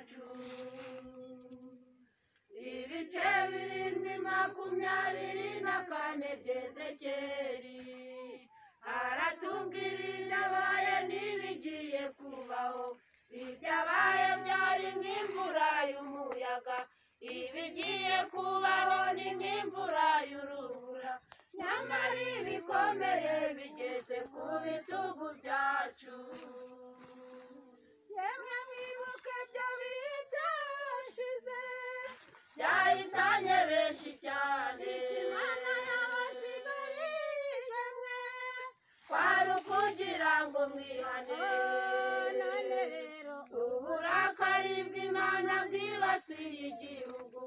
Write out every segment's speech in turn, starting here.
byacu. Ibice 7:24 by'Ezekeri aratubwira ibyabaye n'ibigiye kubaho. Ibyabaye byari nk'imvura y'umuyaga, ibigiye kubaho ni nk'imvura y'urubura. Nyamara ibikomeye bigeze ku bitugu byacu. Yemwe mwibuke bya bihe byashize byahitanye benshi cyane. Imana yabashigarije mwe kwari ukugira ngo mwihane. Uburakari bw'Imana bwibasiye igihugu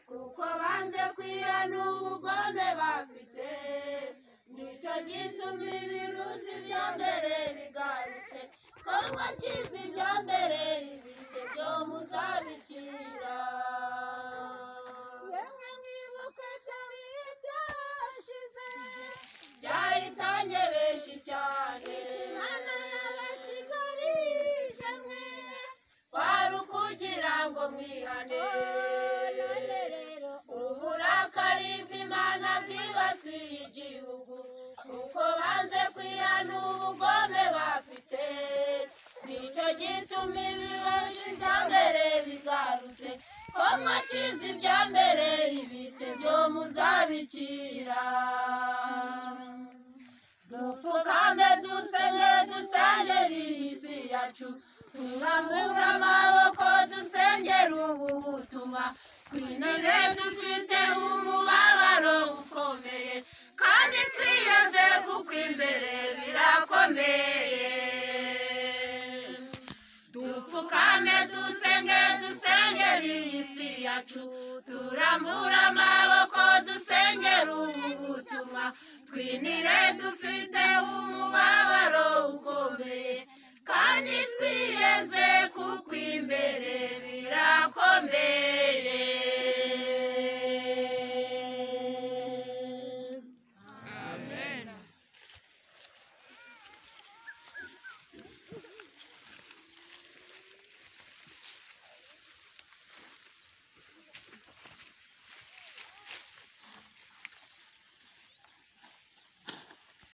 kuko banze kwihana ubugome bafite. Nicyo gitumye ibiruzi bya mbere bigarutse, ko mwakize ibya mbere ibise byo muzabikira. Yemwe mwibuke bya bihe byashize byahitanye benshi cyane. Imana yabashigarije mwe kwari ukugira ngo mwihane. Uburakari bw'Imana bwibasiye igihugu kuko banze kwihana ubugome bafite. Nicyo gituma ibibazo bya mbere bigarutse, ko mwakize ibya mbere ibise byo muzabikira. Dupfukame dusenge dusengera iyi si yacu, turambura amaboko dusengera ubu butumwa. Twinire dufite umubabaro ukomeye, kandi twiyeze kuko imbere birakomeye. Dupfukame dusenge dusengera iyi si yacu, turambura amaboko dusengera ubu butumwa. Twinire dufite